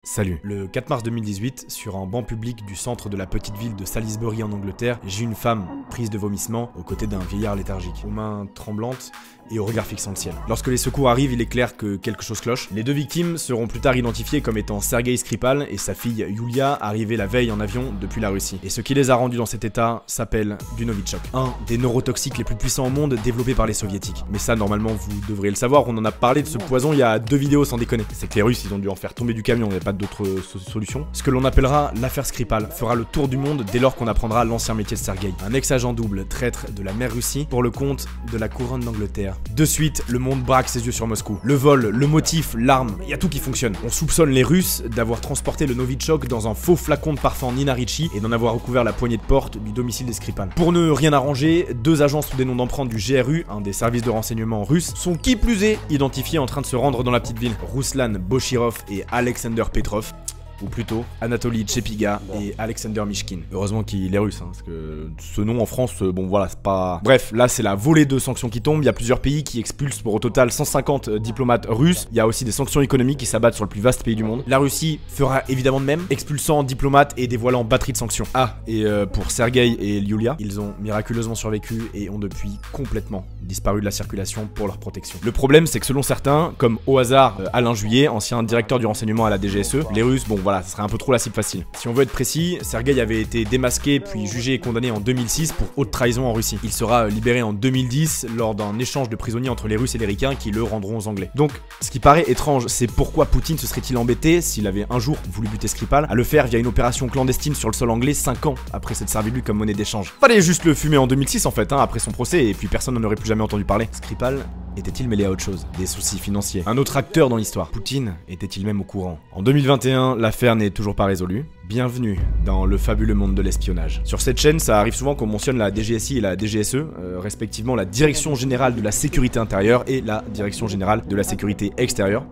Salut. Le 4 mars 2018, sur un banc public du centre de la petite ville de Salisbury en Angleterre, j'ai une femme prise de vomissement aux côtés d'un vieillard léthargique, aux mains tremblantes et au regard fixant le ciel. Lorsque les secours arrivent, il est clair que quelque chose cloche. Les deux victimes seront plus tard identifiées comme étant Sergei Skripal et sa fille Yulia, arrivés la veille en avion depuis la Russie. Et ce qui les a rendus dans cet état s'appelle du Novichok, un des neurotoxiques les plus puissants au monde développé par les soviétiques. Mais ça, normalement, vous devriez le savoir, on en a parlé de ce poison il y a 2 vidéos sans déconner. C'est que les Russes, ils ont dû en faire tomber du camion, il n'y a pas d'autre solution. Ce que l'on appellera l'affaire Skripal fera le tour du monde dès lors qu'on apprendra l'ancien métier de Sergei. Un ex-agent double traître de la mer Russie pour le compte de la couronne d'Angleterre. De suite, le monde braque ses yeux sur Moscou. Le vol, le motif, l'arme, il y a tout qui fonctionne. On soupçonne les Russes d'avoir transporté le Novichok dans un faux flacon de parfum Nina Ricci et d'en avoir recouvert la poignée de porte du domicile des Skripal. Pour ne rien arranger, 2 agents sous des noms d'emprunt du GRU, un des services de renseignement russes, sont qui plus est identifiés en train de se rendre dans la petite ville. Ruslan Boshirov et Alexander Petrov. Ou plutôt Anatoly Chepiga et Alexander Mishkin. Heureusement qu'il est russe, hein, parce que ce nom en France, bon voilà, c'est pas... Bref, là c'est la volée de sanctions qui tombe, il y a plusieurs pays qui expulsent pour au total 150 diplomates russes, il y a aussi des sanctions économiques qui s'abattent sur le plus vaste pays du monde. La Russie fera évidemment de même, expulsant diplomates et dévoilant batterie de sanctions. Ah, et pour Sergei et Yulia, ils ont miraculeusement survécu et ont depuis complètement disparu de la circulation pour leur protection. Le problème c'est que selon certains, comme au hasard Alain Juillet, ancien directeur du renseignement à la DGSE, les Russes, bon voilà, ce serait un peu trop la cible facile. Si on veut être précis, Sergei avait été démasqué puis jugé et condamné en 2006 pour haute trahison en Russie. Il sera libéré en 2010 lors d'un échange de prisonniers entre les Russes et les Ricains qui le rendront aux Anglais. Donc, ce qui paraît étrange, c'est pourquoi Poutine se serait-il embêté, s'il avait un jour voulu buter Skripal, à le faire via une opération clandestine sur le sol anglais 5 ans après s'être servi de lui comme monnaie d'échange. Fallait juste le fumer en 2006 en fait, hein, après son procès, et puis personne n'en aurait plus jamais entendu parler. Skripal était-il mêlé à autre chose? Des soucis financiers? Un autre acteur dans l'histoire? Poutine était-il même au courant? En 2021, l'affaire n'est toujours pas résolue. Bienvenue dans le fabuleux monde de l'espionnage. Sur cette chaîne, ça arrive souvent qu'on mentionne la DGSI et la DGSE, respectivement la Direction Générale de la Sécurité Intérieure et la Direction Générale de la Sécurité Extérieure.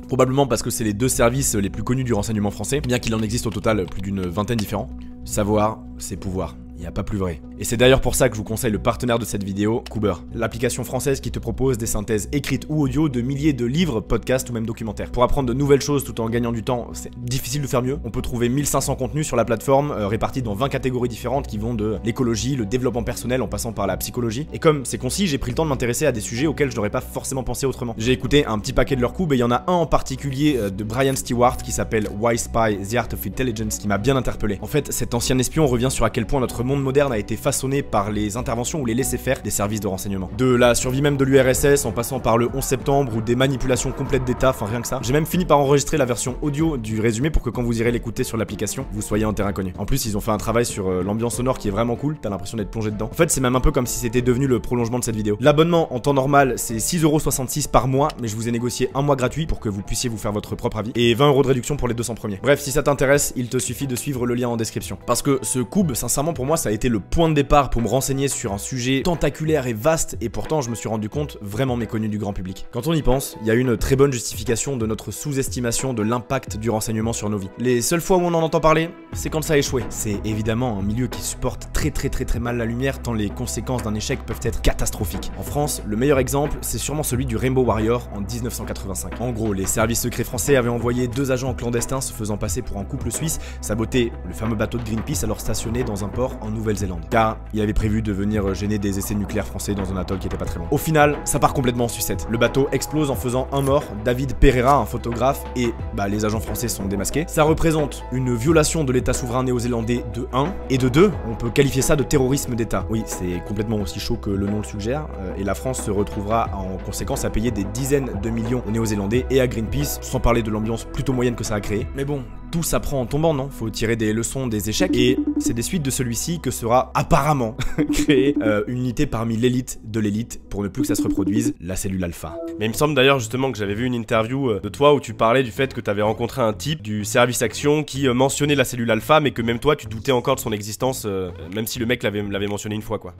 Probablement parce que c'est les 2 services les plus connus du renseignement français, bien qu'il en existe au total plus d'une vingtaine différents. Savoir, c'est pouvoir. Il n'y a pas plus vrai. Et c'est d'ailleurs pour ça que je vous conseille le partenaire de cette vidéo, Coober, l'application française qui te propose des synthèses écrites ou audio de milliers de livres, podcasts ou même documentaires. Pour apprendre de nouvelles choses tout en gagnant du temps, c'est difficile de faire mieux. On peut trouver 1500 contenus sur la plateforme, répartis dans 20 catégories différentes qui vont de l'écologie, le développement personnel en passant par la psychologie. Et comme c'est concis, j'ai pris le temps de m'intéresser à des sujets auxquels je n'aurais pas forcément pensé autrement. J'ai écouté un petit paquet de leurs coups, et il y en a un en particulier de Brian Stewart qui s'appelle Why Spy? The Art of Intelligence, qui m'a bien interpellé. En fait, cet ancien espion revient sur à quel point notre monde moderne a été façonné par les interventions ou les laissés-faire des services de renseignement. De la survie même de l'URSS en passant par le 11 septembre ou des manipulations complètes d'État, enfin rien que ça. J'ai même fini par enregistrer la version audio du résumé pour que quand vous irez l'écouter sur l'application, vous soyez en terrain connu. En plus, ils ont fait un travail sur l'ambiance sonore qui est vraiment cool, t'as l'impression d'être plongé dedans. En fait, c'est même un peu comme si c'était devenu le prolongement de cette vidéo. L'abonnement en temps normal, c'est 6,66€ par mois, mais je vous ai négocié un mois gratuit pour que vous puissiez vous faire votre propre avis et 20€ de réduction pour les 200 premiers. Bref, si ça t'intéresse, il te suffit de suivre le lien en description. Parce que ce Coob, sincèrement pour moi, ça a été le point de départ pour me renseigner sur un sujet tentaculaire et vaste, et pourtant je me suis rendu compte vraiment méconnu du grand public. Quand on y pense, il y a une très bonne justification de notre sous-estimation de l'impact du renseignement sur nos vies. Les seules fois où on en entend parler, c'est quand ça a échoué. C'est évidemment un milieu qui supporte très mal la lumière tant les conséquences d'un échec peuvent être catastrophiques. En France, le meilleur exemple, c'est sûrement celui du Rainbow Warrior en 1985. En gros, les services secrets français avaient envoyé 2 agents clandestins se faisant passer pour un couple suisse saboter le fameux bateau de Greenpeace alors stationné dans un port en Nouvelle-Zélande. Car il avait prévu de venir gêner des essais nucléaires français dans un atoll qui était pas très loin. Au final, ça part complètement en sucette. Le bateau explose en faisant un mort, David Pereira, un photographe, et les agents français sont démasqués. Ça représente une violation de l'état souverain néo-zélandais de 1, et de 2, on peut qualifier ça de terrorisme d'état. Oui, c'est complètement aussi chaud que le nom le suggère, et la France se retrouvera en conséquence à payer des dizaines de millions aux néo-zélandais et à Greenpeace, sans parler de l'ambiance plutôt moyenne que ça a créé. Mais bon, tout s'apprend en tombant, non? Faut tirer des leçons des échecs, et c'est des suites de celui-ci que sera apparemment créer une unité parmi l'élite de l'élite pour ne plus que ça se reproduise, la cellule alpha. Mais il me semble d'ailleurs justement que j'avais vu une interview de toi où tu parlais du fait que tu avais rencontré un type du service action qui mentionnait la cellule alpha, mais que même toi tu doutais encore de son existence, même si le mec l'avait mentionné une fois quoi.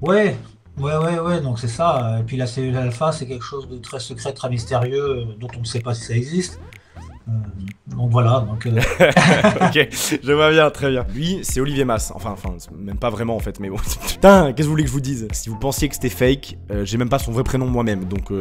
Ouais, donc c'est ça. Et puis la cellule alpha, c'est quelque chose de très secret, très mystérieux, dont on ne sait pas si ça existe. Donc voilà, donc... Ok, je vois bien, très bien. Lui, c'est Olivier Masse. Enfin, même pas vraiment en fait, mais bon. Putain, qu'est-ce que vous voulez que je vous dise? Si vous pensiez que c'était fake, j'ai même pas son vrai prénom moi-même. Donc,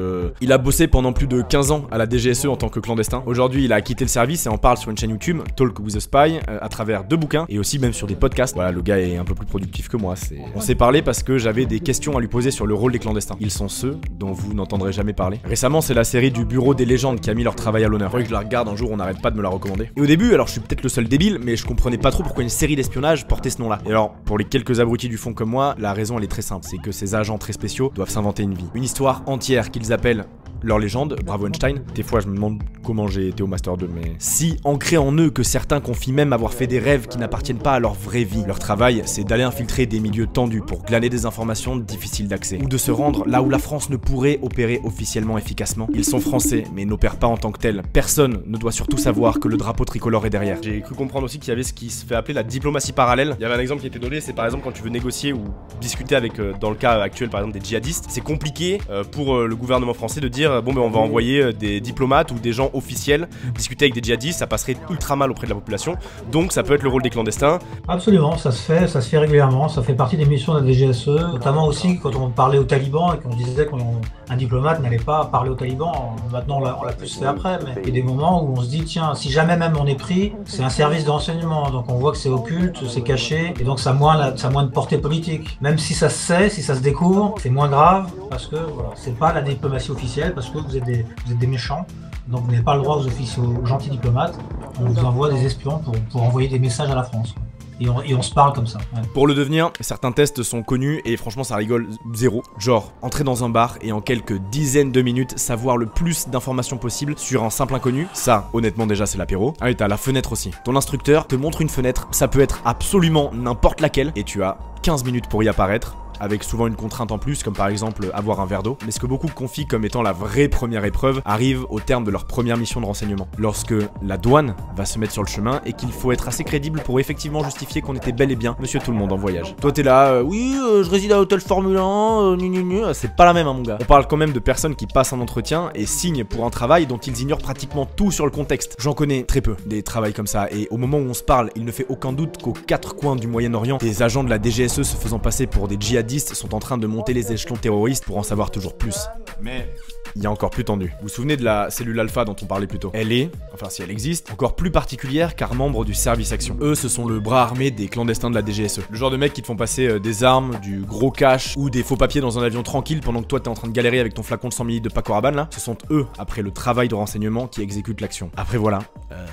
il a bossé pendant plus de 15 ans à la DGSE en tant que clandestin. Aujourd'hui, il a quitté le service et en parle sur une chaîne YouTube, Talk with a Spy, à travers 2 bouquins et aussi même sur des podcasts. Voilà, le gars est un peu plus productif que moi. On s'est parlé parce que j'avais des questions à lui poser sur le rôle des clandestins. Ils sont ceux dont vous n'entendrez jamais parler. Récemment, c'est la série du Bureau des légendes qui a mis leur travail à l'honneur. Faudrait que je la regarde un jour, on n'arrête pas de me la recommander. Et au début, alors je suis peut-être le seul débile, mais je comprenais pas trop pourquoi une série d'espionnage portait ce nom-là. Et alors, pour les quelques abrutis du fond comme moi, la raison elle est très simple, c'est que ces agents très spéciaux doivent s'inventer une vie. Une histoire entière qu'ils appellent leur légende, bravo Einstein. Des fois je me demande comment j'ai été au Master 2, mais si ancré en eux que certains confient même avoir fait des rêves qui n'appartiennent pas à leur vraie vie. Leur travail, c'est d'aller infiltrer des milieux tendus pour glaner des informations difficiles d'accès, ou de se rendre là où la France ne pourrait opérer officiellement efficacement. Ils sont français, mais n'opèrent pas en tant que tels. Personne ne doit surtout savoir que le drapeau tricolore est derrière. J'ai cru comprendre aussi qu'il y avait ce qui se fait appeler la diplomatie parallèle. Il y avait un exemple qui était donné, c'est par exemple quand tu veux négocier ou discuter avec, dans le cas actuel par exemple des djihadistes, c'est compliqué pour le gouvernement français de dire bon ben on va envoyer des diplomates ou des gens officiels discuter avec des djihadistes, ça passerait ultra mal auprès de la population, donc ça peut être le rôle des clandestins. Absolument, ça se fait régulièrement, ça fait partie des missions de la DGSE, notamment aussi quand on parlait aux talibans et qu'on disait qu'un diplomate n'allait pas parler aux talibans. Maintenant on l'a plus fait après, mais il y a des moments où on se dit tiens, si jamais même on est pris, c'est un service de renseignement, donc on voit que c'est occulte, c'est caché, et donc ça a moins de portée politique. Même si ça se sait, si ça se découvre, c'est moins grave, parce que voilà, c'est pas la diplomatie officielle, parce que vous êtes des méchants, donc vous n'avez pas le droit aux gentils diplomates, on vous envoie des espions pour envoyer des messages à la France. Et on se parle comme ça. Ouais. Pour le devenir, certains tests sont connus et franchement ça rigole zéro. Genre, entrer dans un bar et en quelques dizaines de minutes savoir le plus d'informations possible sur un simple inconnu, ça honnêtement déjà c'est l'apéro. Ah et t'as la fenêtre aussi. Ton instructeur te montre une fenêtre, ça peut être absolument n'importe laquelle et tu as 15 minutes pour y apparaître, avec souvent une contrainte en plus, comme par exemple avoir un verre d'eau. Mais ce que beaucoup confient comme étant la vraie première épreuve arrive au terme de leur première mission de renseignement. Lorsque la douane va se mettre sur le chemin et qu'il faut être assez crédible pour effectivement justifier qu'on était bel et bien monsieur tout le monde en voyage. Toi t'es là, oui, je réside à Hôtel Formule 1, c'est pas la même hein, mon gars. On parle quand même de personnes qui passent un entretien et signent pour un travail dont ils ignorent pratiquement tout sur le contexte. J'en connais très peu des travails comme ça et au moment où on se parle, il ne fait aucun doute qu'aux 4 coins du Moyen-Orient, des agents de la DGSE se faisant passer pour des djihadistes sont en train de monter les échelons terroristes pour en savoir toujours plus. Mais il y a encore plus tendu. Vous vous souvenez de la cellule alpha dont on parlait plus tôt? Elle est, enfin si elle existe, encore plus particulière car membre du service action. Eux, ce sont le bras armé des clandestins de la DGSE. Le genre de mecs qui te font passer des armes, du gros cash ou des faux papiers dans un avion tranquille pendant que toi t'es en train de galérer avec ton flacon de 100 ml de Paco Rabanne là. Ce sont eux, après le travail de renseignement, qui exécutent l'action. Après voilà,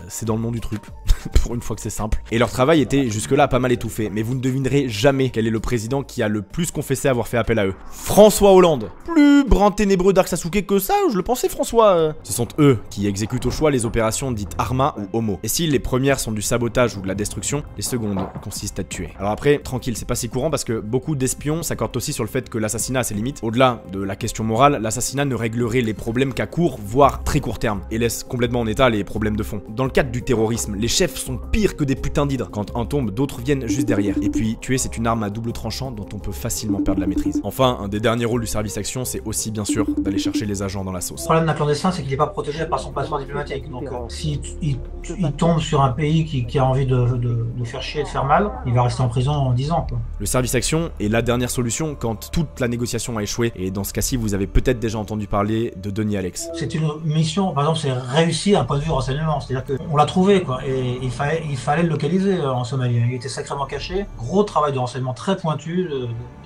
c'est dans le nom du truc. Pour une fois que c'est simple. Et leur travail était jusque-là pas mal étouffé, mais vous ne devinerez jamais quel est le président qui a le plus confessé avoir fait appel à eux. François Hollande. Plus brun ténébreux Dark Sasuke que ça, je le pensais François. Ce sont eux qui exécutent au choix les opérations dites Arma ou Homo. Et si les premières sont du sabotage ou de la destruction, les secondes consistent à tuer. Alors après, tranquille, c'est pas si courant parce que beaucoup d'espions s'accordent aussi sur le fait que l'assassinat a ses limites. Au-delà de la question morale, l'assassinat ne réglerait les problèmes qu'à court, voire très court terme, et laisse complètement en état les problèmes de fond. Dans le cadre du terrorisme, les chefs sont pires que des putains d'hydres. Quand un tombe, d'autres viennent juste derrière. Et puis, tuer, c'est une arme à double tranchant dont on peut facilement perdre la maîtrise. Enfin, un des derniers rôles du service action, c'est aussi bien sûr d'aller chercher les agents dans la sauce. Le problème d'un clandestin, c'est qu'il n'est pas protégé par son passeport diplomatique. Donc, s'il tombe sur un pays qui a envie de faire chier et de faire mal, il va rester en prison en 10 ans. Quoi. Le service action est la dernière solution quand toute la négociation a échoué. Et dans ce cas-ci, vous avez peut-être déjà entendu parler de Denis Alex. C'est une mission, par exemple, c'est réussi à un point de vue renseignement. C'est-à-dire qu'on l'a trouvé, quoi. Et il fallait le localiser en Somalie. Il était sacrément caché. Gros travail de renseignement très pointu,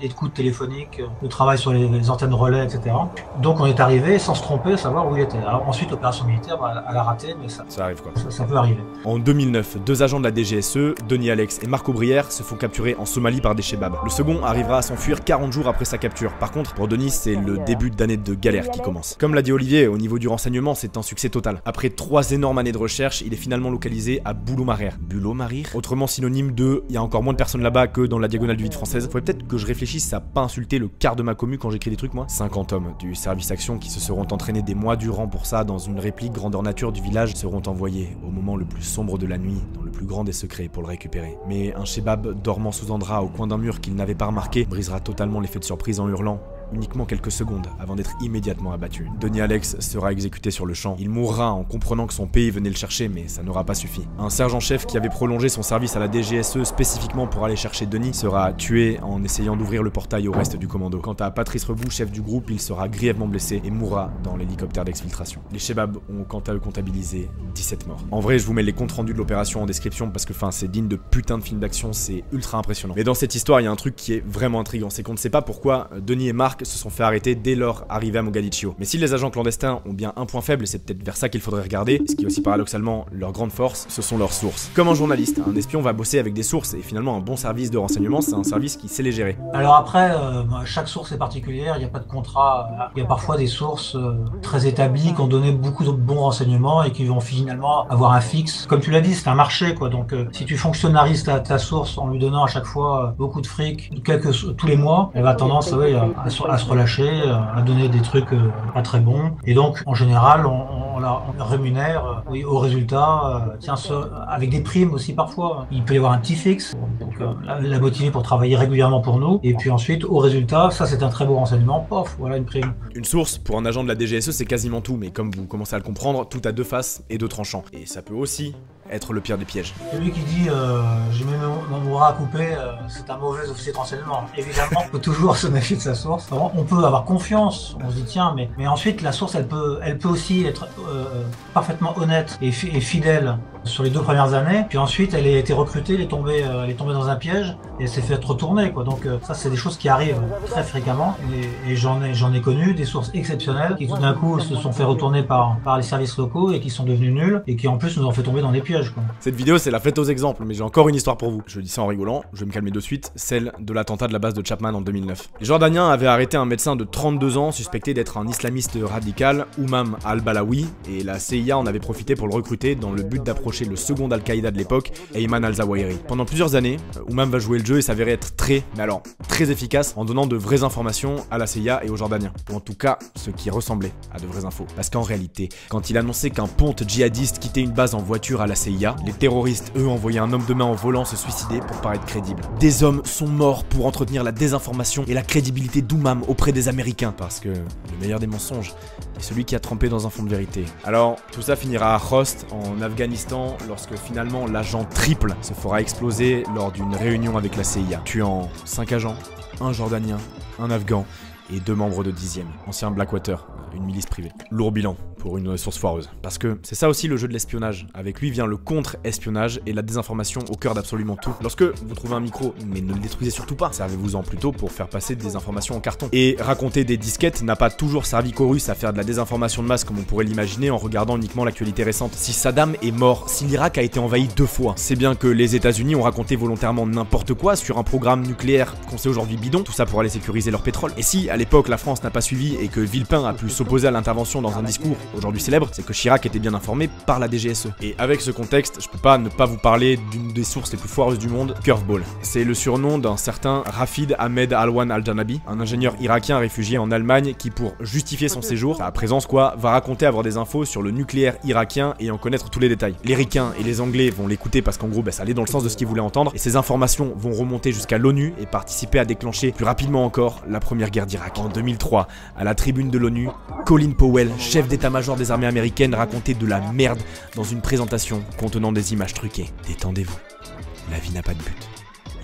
d'écoute téléphonique, le travail sur les antennes relais, etc. Donc on est arrivé sans se tromper à savoir où il était. Alors ensuite l'opération militaire, elle a raté, mais ça arrive quoi. Ça peut arriver. En 2009, 2 agents de la DGSE, Denis Alex et Marco Brière, se font capturer en Somalie par des chebabs. Le second arrivera à s'enfuir 40 jours après sa capture. Par contre, pour Denis, c'est le début d'année de galère qui commence. Comme l'a dit Olivier, au niveau du renseignement, c'est un succès total. Après 3 énormes années de recherche, il est finalement localisé à Boulomarir. Boulomarir, autrement synonyme de il y a encore moins de personnes là-bas que dans la diagonale du vide française. Faudrait peut-être que je réfléchisse à pas insulter le quart de ma commu quand j'écris des trucs moi. 50 hommes du service action qui se seront entraînés des mois durant pour ça dans une réplique grandeur nature du village seront envoyés au moment le plus sombre de la nuit, dans le plus plus grand des secrets pour le récupérer. Mais un Shebab dormant sous un drap au coin d'un mur qu'il n'avait pas remarqué brisera totalement l'effet de surprise en hurlant uniquement quelques secondes avant d'être immédiatement abattu. Donnie Alex sera exécuté sur le champ. Il mourra en comprenant que son pays venait le chercher, mais ça n'aura pas suffi. Un sergent-chef qui avait prolongé son service à la DGSE spécifiquement pour aller chercher Donnie sera tué en essayant d'ouvrir le portail au reste du commando. Quant à Patrice Rebout, chef du groupe, il sera grièvement blessé et mourra dans l'hélicoptère d'exfiltration. Les Shebab ont quant à eux comptabilisé 17 morts. En vrai, je vous mets les comptes rendus de l'opération en description parce que c'est digne de putain de film d'action, c'est ultra impressionnant. Mais dans cette histoire, il y a un truc qui est vraiment intriguant, c'est qu'on ne sait pas pourquoi Donnie et Mark se sont fait arrêter dès leur arrivée à Mogadiscio. Mais si les agents clandestins ont bien un point faible, et c'est peut-être vers ça qu'il faudrait regarder, ce qui est aussi paradoxalement leur grande force, ce sont leurs sources. Comme un journaliste, un espion va bosser avec des sources, et finalement un bon service de renseignement, c'est un service qui sait les gérer. Alors après, chaque source est particulière, il n'y a pas de contrat, il y a parfois des sources très établies qui ont donné beaucoup de bons renseignements et qui vont finalement avoir un fixe. Comme tu l'as dit, c'est un marché, quoi. Donc si tu fonctionnarises ta source en lui donnant à chaque fois beaucoup de fric, tous les mois, elle va avoir tendance à se relâcher, à donner des trucs pas très bons. Et donc, en général, on la rémunère au résultat, avec des primes aussi parfois. Il peut y avoir un petit fixe, donc la motiver pour travailler régulièrement pour nous. Et puis ensuite, au résultat, ça c'est un très beau renseignement, pof, voilà une prime. Une source, pour un agent de la DGSE, c'est quasiment tout, mais comme vous commencez à le comprendre, tout a deux faces et deux tranchants. Et ça peut aussi être le pire des pièges. Celui qui dit j'ai mis mon bras à couper, c'est un mauvais officier de renseignement. Évidemment, on peut toujours se méfier de sa source. On peut avoir confiance, on se dit tiens, mais ensuite la source elle peut aussi être parfaitement honnête et fidèle sur les 2 premières années. Puis ensuite elle a été recrutée, elle est tombée dans un piège et elle s'est fait retourner, quoi. Donc ça c'est des choses qui arrivent très fréquemment et j'en ai connu des sources exceptionnelles qui tout d'un coup se sont fait retourner par les services locaux et qui sont devenus nuls et qui en plus nous ont fait tomber dans des pièges, quoi. Cette vidéo c'est la fête aux exemples, mais j'ai encore une histoire pour vous. Je dis ça en rigolant, je vais me calmer de suite, celle de l'attentat de la base de Chapman en 2009. Les Jordaniens avaient arrêté un médecin de 32 ans suspecté d'être un islamiste radical, Oumam al-Balawi, et la CIA en avait profité pour le recruter dans le but d'approcher le second Al-Qaïda de l'époque, Ayman al-Zawahiri. Pendant plusieurs années, Oumam va jouer le jeu et s'avérer être très efficace en donnant de vraies informations à la CIA et aux Jordaniens. Ou en tout cas, ce qui ressemblait à de vraies infos. Parce qu'en réalité, quand il annonçait qu'un ponte djihadiste quittait une base en voiture à la CIA, les terroristes, eux, envoyaient un homme de main en volant se suicider pour paraître crédible. Des hommes sont morts pour entretenir la désinformation et la crédibilité d'Oumam auprès des Américains. Parce que le meilleur des mensonges est celui qui a trempé dans un fond de vérité. Alors, tout ça finira à Khost, en Afghanistan, lorsque finalement l'agent triple se fera exploser lors d'une réunion avec la CIA, tuant 5 agents, un Jordanien, un Afghan et 2 membres de 10e, ancien Blackwater, une milice privée. Lourd bilan pour une source foireuse. Parce que c'est ça aussi le jeu de l'espionnage. Avec lui vient le contre-espionnage et la désinformation au cœur d'absolument tout. Lorsque vous trouvez un micro, mais ne le détruisez surtout pas, servez-vous-en plutôt pour faire passer des informations en carton. Et raconter des disquettes n'a pas toujours servi qu'aux Russes à faire de la désinformation de masse comme on pourrait l'imaginer en regardant uniquement l'actualité récente. Si Saddam est mort, si l'Irak a été envahi 2 fois, c'est bien que les États-Unis ont raconté volontairement n'importe quoi sur un programme nucléaire qu'on sait aujourd'hui bidon, tout ça pour aller sécuriser leur pétrole. Et si à l'époque la France n'a pas suivi et que Villepin a pu s'opposer à l'intervention dans un discours aujourd'hui célèbre, c'est que Chirac était bien informé par la DGSE. Et avec ce contexte, je peux pas ne pas vous parler d'une des sources les plus foireuses du monde, Curveball. C'est le surnom d'un certain Rafid Ahmed Alwan Al-Janabi, un ingénieur irakien réfugié en Allemagne qui, pour justifier son séjour, sa présence va raconter avoir des infos sur le nucléaire irakien et en connaître tous les détails. Les Ricains et les Anglais vont l'écouter parce qu'en gros, ça allait dans le sens de ce qu'ils voulaient entendre, et ces informations vont remonter jusqu'à l'ONU et participer à déclencher plus rapidement encore la première guerre d'Irak. En 2003, à la tribune de l'ONU, Colin Powell, chef d'état-major des armées américaines, racontait de la merde dans une présentation contenant des images truquées. Détendez-vous, la vie n'a pas de but,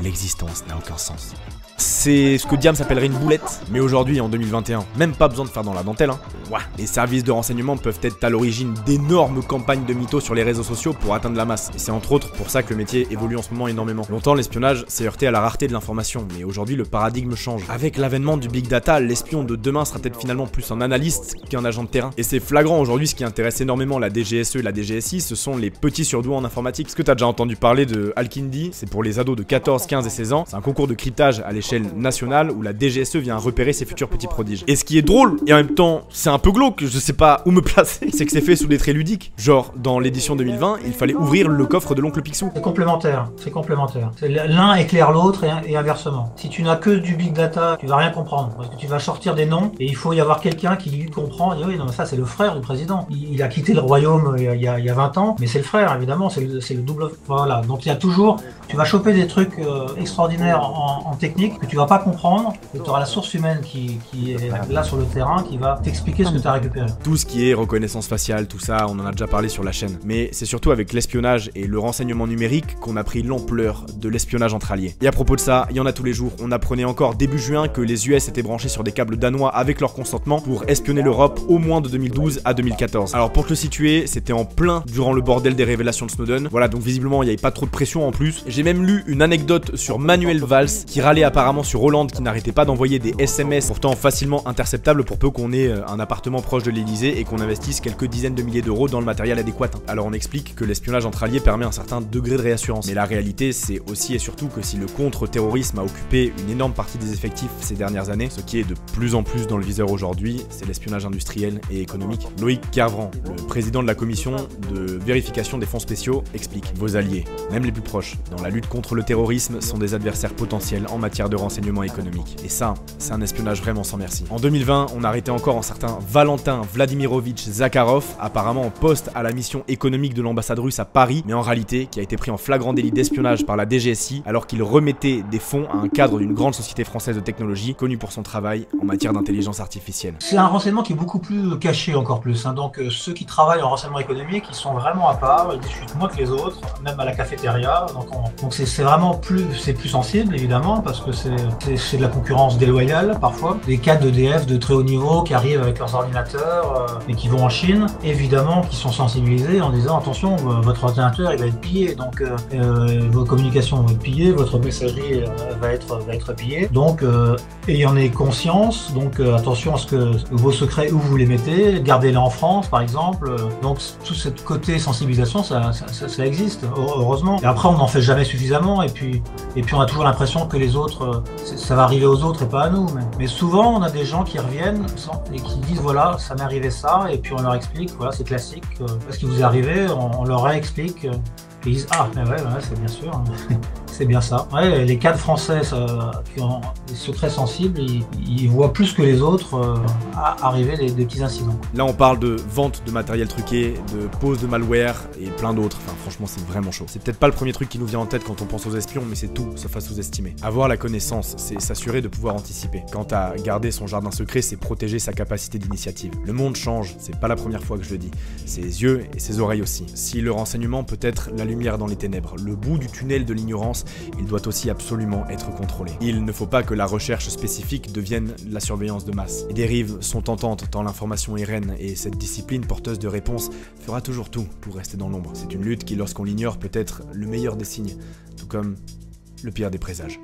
l'existence n'a aucun sens. C'est ce que Diam s'appellerait une boulette, mais aujourd'hui en 2021, même pas besoin de faire dans la dentelle, hein. Ouah. Les services de renseignement peuvent être à l'origine d'énormes campagnes de mythos sur les réseaux sociaux pour atteindre la masse, et c'est entre autres pour ça que le métier évolue en ce moment énormément. Longtemps l'espionnage s'est heurté à la rareté de l'information, mais aujourd'hui le paradigme change. Avec l'avènement du big data, l'espion de demain sera peut-être finalement plus un analyste qu'un agent de terrain. Et c'est flagrant aujourd'hui, ce qui intéresse énormément la DGSE et la DGSI, ce sont les petits surdoués en informatique. Est-ce que t'as déjà entendu parler de Al-Kindi? C'est pour les ados de 14, 15 et 16 ans, c'est un concours de cryptage à l'échelle l'échelle nationale où la DGSE vient repérer ses futurs petits prodiges. Et ce qui est drôle, et en même temps, c'est un peu glauque, je sais pas où me placer, c'est que c'est fait sous des traits ludiques. Genre, dans l'édition 2020, il fallait ouvrir le coffre de l'oncle Picsou. C'est complémentaire, c'est complémentaire. L'un éclaire l'autre et inversement. Si tu n'as que du big data, tu vas rien comprendre, parce que tu vas sortir des noms, et il faut y avoir quelqu'un qui lui comprend, et oui, non, mais ça c'est le frère du président. Il a quitté le royaume il y a 20 ans, mais c'est le frère, évidemment, c'est le double... Voilà, donc il y a toujours... Tu vas choper des trucs extraordinaires en technique que tu vas pas comprendre, et tu auras la source humaine qui est là sur le terrain, qui va t'expliquer ce que tu as récupéré. Tout ce qui est reconnaissance faciale, tout ça, on en a déjà parlé sur la chaîne. Mais c'est surtout avec l'espionnage et le renseignement numérique qu'on a pris l'ampleur de l'espionnage entre alliés. Et à propos de ça, il y en a tous les jours. On apprenait encore début juin que les US étaient branchés sur des câbles danois avec leur consentement pour espionner l'Europe au moins de 2012 à 2014. Alors pour te le situer, c'était en plein durant le bordel des révélations de Snowden. Voilà, donc visiblement il n'y avait pas trop de pression en plus. J'ai même lu une anecdote sur Manuel Valls qui râlait apparemment sur Hollande qui n'arrêtait pas d'envoyer des SMS pourtant facilement interceptables pour peu qu'on ait un appartement proche de l'Elysée et qu'on investisse quelques dizaines de milliers d'euros dans le matériel adéquat. Alors on explique que l'espionnage entre alliés permet un certain degré de réassurance. Mais la réalité c'est aussi et surtout que si le contre-terrorisme a occupé une énorme partie des effectifs ces dernières années, ce qui est de plus en plus dans le viseur aujourd'hui, c'est l'espionnage industriel et économique. Loïc Kervran, le président de la commission de vérification des fonds spéciaux, explique: vos alliés, même les plus proches, dans la lutte contre le terrorisme sont des adversaires potentiels en matière de renseignement économique. Et ça, c'est un espionnage vraiment sans merci. En 2020, on arrêtait encore un certain Valentin Vladimirovitch Zakharov, apparemment en poste à la mission économique de l'ambassade russe à Paris, mais en réalité qui a été pris en flagrant délit d'espionnage par la DGSI alors qu'il remettait des fonds à un cadre d'une grande société française de technologie connue pour son travail en matière d'intelligence artificielle. C'est un renseignement qui est beaucoup plus caché encore plus. Donc ceux qui travaillent en renseignement économique, ils sont vraiment à part, ils discutent moins que les autres, même à la cafétéria. Donc c'est vraiment plus sensible évidemment parce que c'est de la concurrence déloyale parfois. Des cadres d'EDF de très haut niveau qui arrivent avec leurs ordinateurs et qui vont en Chine, évidemment qui sont sensibilisés en disant attention, votre ordinateur il va être pillé, donc vos communications vont être pillées, votre messagerie va être pillée. Donc ayant conscience, donc attention à ce que vos secrets où vous les mettez, gardez-les en France par exemple. Donc tout ce côté sensibilisation ça existe heureusement. Et après on n'en fait jamais suffisamment et puis on a toujours l'impression que les autres ça va arriver aux autres et pas à nous. Mais souvent on a des gens qui reviennent et qui disent voilà ça m'est arrivé ça et puis on leur explique voilà c'est classique ce qui vous est arrivé, on leur réexplique et ils disent ah mais ouais c'est bien sûr. C'est bien ça. Ouais, les cadres français qui ont des secrets sensibles, ils voient plus que les autres arriver des petits incidents. Là, on parle de vente de matériel truqué, de pose de malware et plein d'autres. Enfin, franchement, c'est vraiment chaud. C'est peut-être pas le premier truc qui nous vient en tête quand on pense aux espions, mais c'est tout sauf à sous-estimer. Avoir la connaissance, c'est s'assurer de pouvoir anticiper. Quant à garder son jardin secret, c'est protéger sa capacité d'initiative. Le monde change, c'est pas la première fois que je le dis. Ses yeux et ses oreilles aussi. Si le renseignement peut être la lumière dans les ténèbres, le bout du tunnel de l'ignorance, il doit aussi absolument être contrôlé. Il ne faut pas que la recherche spécifique devienne la surveillance de masse. Les dérives sont tentantes tant l'information est reine et cette discipline porteuse de réponses fera toujours tout pour rester dans l'ombre. C'est une lutte qui, lorsqu'on l'ignore, peut être le meilleur des signes, tout comme le pire des présages.